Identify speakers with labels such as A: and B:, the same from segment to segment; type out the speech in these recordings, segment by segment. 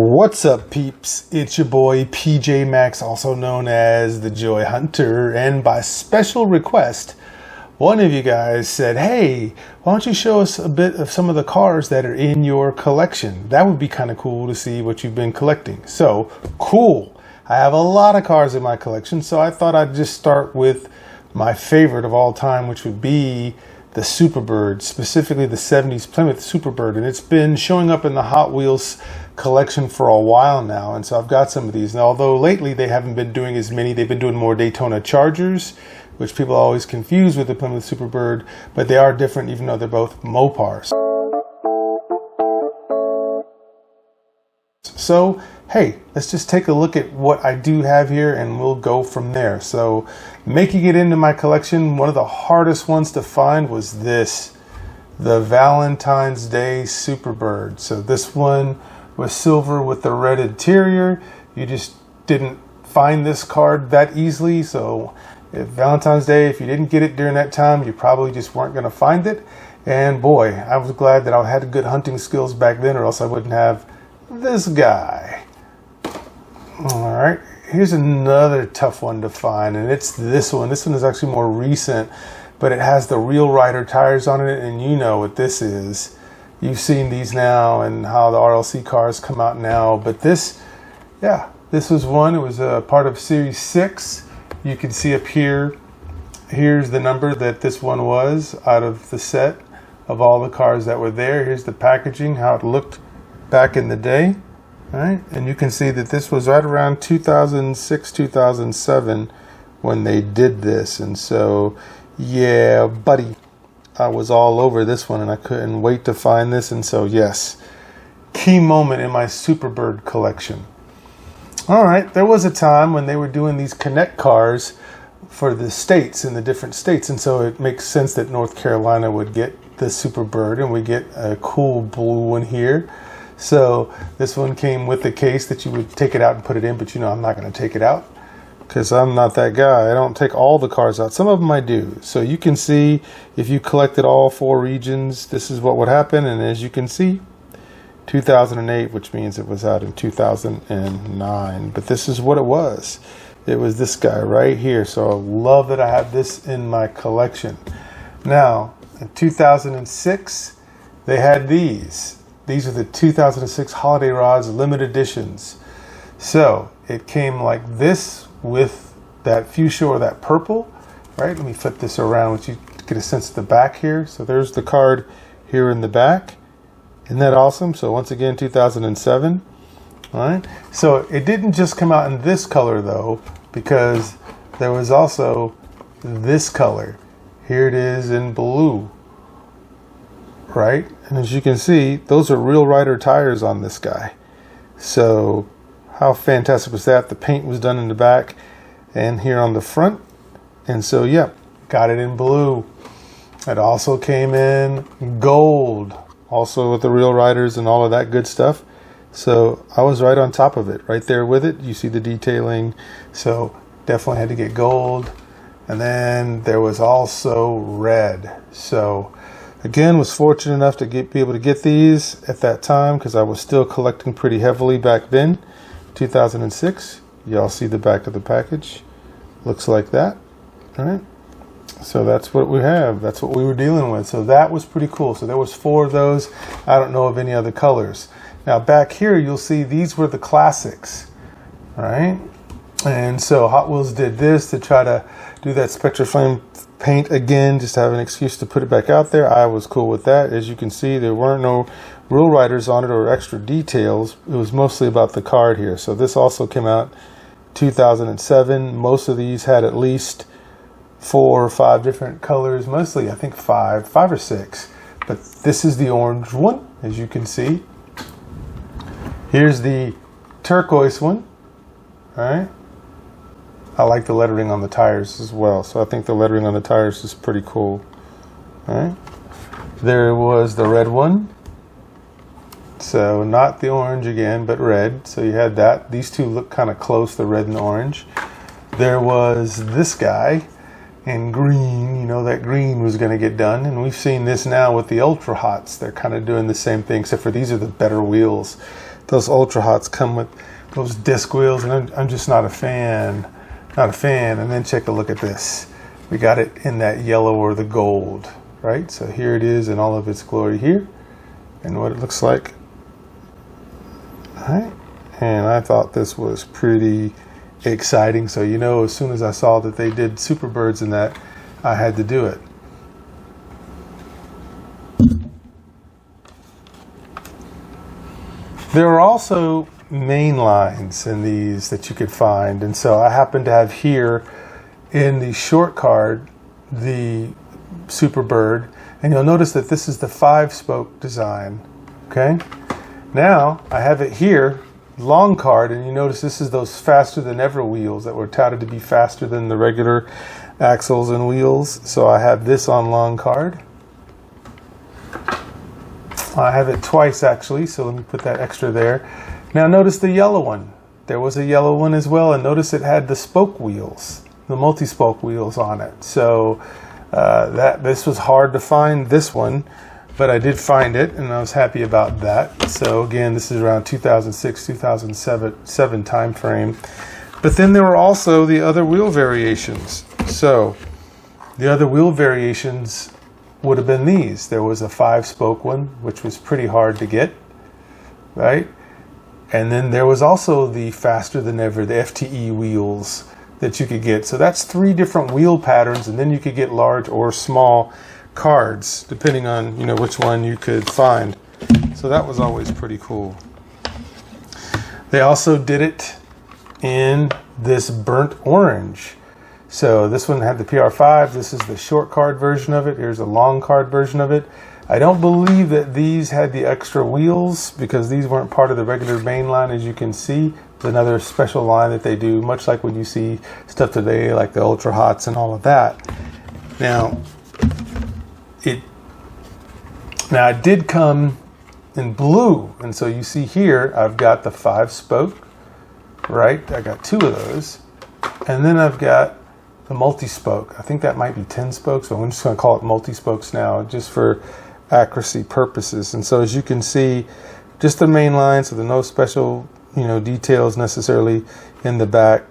A: What's up, peeps? It's your boy PJ Maxx, also known as the Joy Hunter, and by special request, one of you guys said, hey, why don't you show us a bit of some of the cars that are in your collection? That would be kind of cool to see what you've been collecting. So, cool. I have a lot of cars in my collection, so I thought I'd just start with my favorite of all time, which would be the Superbird, specifically the 70s Plymouth Superbird. And it's been showing up in the Hot Wheels collection for a while now. And so I've got some of these. Now, although lately they haven't been doing as many, they've been doing more Daytona Chargers, which people always confuse with the Plymouth Superbird, but they are different even though they're both Mopars. So, hey, let's just take a look at what I do have here and we'll go from there. So, making it into my collection, one of the hardest ones to find was this, the Valentine's Day Superbird. So this one was silver with the red interior. You just didn't find this card that easily. So if Valentine's Day, if you didn't get it during that time, you probably just weren't going to find it. And boy, I was glad that I had good hunting skills back then, or else I wouldn't have this guy. All right, here's another tough one to find, and it's this one. This one is actually more recent, but it has the Real Rider tires on it, and you know what this is. You've seen these now and how the RLC cars come out now, but this, yeah, this was one. It was a part of Series 6. You can see up here, here's the number that this one was out of the set of all the cars that were there. Here's the packaging, how it looked back in the day. All right, and you can see that this was right around 2006, 2007 when they did this. And so, yeah, buddy, I was all over this one and I couldn't wait to find this. And so, yes, key moment in my Superbird collection. All right, there was a time when they were doing these Connect cars for the states, in the different states. And so it makes sense that North Carolina would get the Superbird and we get a cool blue one here. So this one came with the case that you would take it out and put it in, but you know I'm not going to take it out because I'm not that guy. I don't take all the cars out. Some of them I do. So you can see if you collected all 4 regions, this is what would happen. And as you can see, 2008, which means it was out in 2009. But this is what it was. It was this guy right here. So I love that I have this in my collection. Now, in 2006, they had these. These are the 2006 Holiday Rods limited editions. So it came like this with that fuchsia or that purple, right? Let me flip this around so you get a sense of the back here. So there's the card here in the back. Isn't that awesome? So once again, 2007. All right. So it didn't just come out in this color though, because there was also this color. Here it is in blue. Right? And as you can see, those are Real Rider tires on this guy. So how fantastic was that? The paint was done in the back and here on the front. And so, yeah, got it in blue. It also came in gold, also with the Real Riders and all of that good stuff. So I was right on top of it, right there with it. You see the detailing. So definitely had to get gold. And then there was also red. So again, was fortunate enough to be able to get these at that time because I was still collecting pretty heavily back then, 2006. Y'all see the back of the package. Looks like that. All right. So that's what we have. That's what we were dealing with. So that was pretty cool. So there was 4 of those. I don't know of any other colors. Now back here, you'll see these were the classics. All right. And so Hot Wheels did this to try to do that Spectraflame paint again, just to have an excuse to put it back out there. I was cool with that. As you can see, there weren't no Real Riders on it or extra details. It was mostly about the card here. So this also came out 2007. Most of these had at least 4 or 5 different colors, mostly I think 5 or 6. But this is the orange one, as you can see. Here's the turquoise one. All right. I like the lettering on the tires as well. So I think the lettering on the tires is pretty cool. All right. There was the red one. So not the orange again, but red. So you had that. These two look kind of close, the red and the orange. There was this guy in green. You know that green was going to get done. And we've seen this now with the Ultra Hots. They're kind of doing the same thing, except for these are the better wheels. those Ultra Hots come with those disc wheels, and I'm just not a fan. And then take a look at this. We got it in that yellow or the gold, right? So here it is in all of its glory here, and what it looks like. All right, and I thought this was pretty exciting. So you know, as soon as I saw that they did Superbirds in that, I had to do it. There are also main lines in these that you could find, and so I happen to have here in the short card the Superbird, and you'll notice that this is the 5-spoke design. Okay, now I have it here long card, and you notice this is those faster than ever wheels that were touted to be faster than the regular axles and wheels. So I have this on long card. I have it twice actually, so let me put that extra there. Now notice the yellow one. There was a yellow one as well, and notice it had the spoke wheels, the multi-spoke wheels on it. So this was hard to find, this one, but I did find it, and I was happy about that. So again, this is around 2006, 2007 time frame. But then there were also the other wheel variations. So the other wheel variations would have been these. There was a 5-spoke one, which was pretty hard to get, right? And then there was also the faster than ever, the FTE wheels that you could get. So that's 3 different wheel patterns, and then you could get large or small cards, depending on, you know, which one you could find. So that was always pretty cool. They also did it in this burnt orange. So this one had the PR5. This is the short card version of it. Here's a long card version of it. I don't believe that these had the extra wheels because these weren't part of the regular main line, as you can see. It's another special line that they do, much like when you see stuff today like the Ultra Hots and all of that. Now it did come in blue, and so you see here I've got the 5-spoke, right? I got 2 of those, and then I've got the multi-spoke. I think that might be 10 spokes, but I'm just going to call it multi-spokes now, just for accuracy purposes. And so as you can see, just the main line, so there's no special, you know, details necessarily in the back.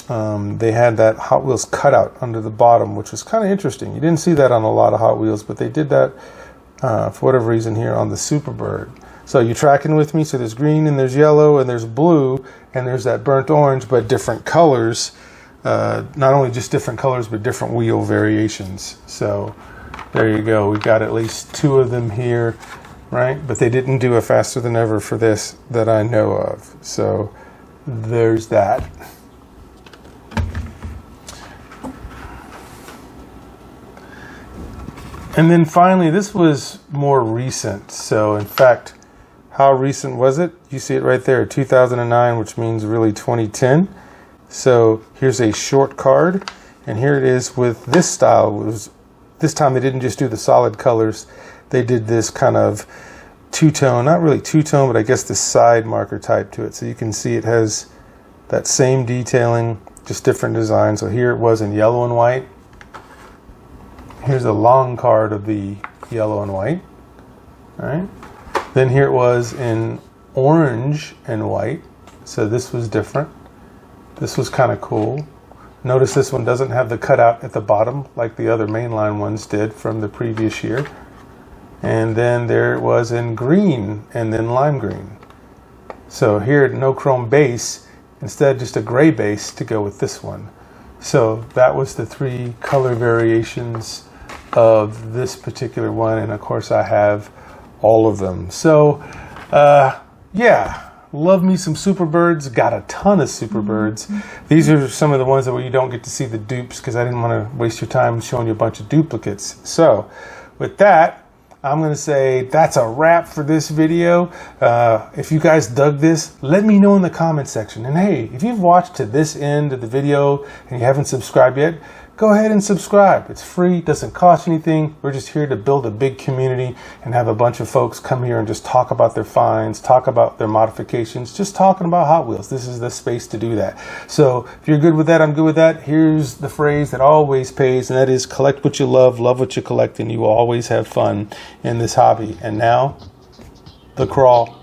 A: They had that Hot Wheels cutout under the bottom, which was kind of interesting. You didn't see that on a lot of Hot Wheels, but they did that for whatever reason here on the Superbird. So you tracking with me? So there's green and there's yellow and there's blue and there's that burnt orange, but different colors. Not only just different colors, but different wheel variations. So there you go. We've got at least 2 of them here, right? But they didn't do a faster than ever for this that I know of. So there's that. And then finally, this was more recent. So in fact, how recent was it? You see it right there, 2009, which means really 2010. So here's a short card, and here it is with this style. This time they didn't just do the solid colors. They did this kind of two-tone, not really two-tone, but I guess the side marker type to it. So you can see it has that same detailing, just different design. So here it was in yellow and white. Here's a long card of the yellow and white. All right. Then here it was in orange and white. So this was different. This was kind of cool. Notice this one doesn't have the cutout at the bottom like the other mainline ones did from the previous year. And then there it was in green and then lime green. So here, no chrome base, instead just a gray base to go with this one. So that was the 3 color variations of this particular one, and of course I have all of them. So yeah, love me some Superbirds. Got a ton of Superbirds. These are some of the ones where you don't get to see the dupes because I didn't want to waste your time showing you a bunch of duplicates. So with that, I'm going to say that's a wrap for this video. If you guys dug this, let me know in the comment section. And hey, if you've watched to this end of the video and you haven't subscribed yet, go ahead and subscribe. It's free, doesn't cost anything. We're just here to build a big community and have a bunch of folks come here and just talk about their finds, talk about their modifications, just talking about Hot Wheels. This is the space to do that. So if you're good with that, I'm good with that. Here's the phrase that always pays, and that is collect what you love what you collect, and you will always have fun in this hobby. And now, the crawl.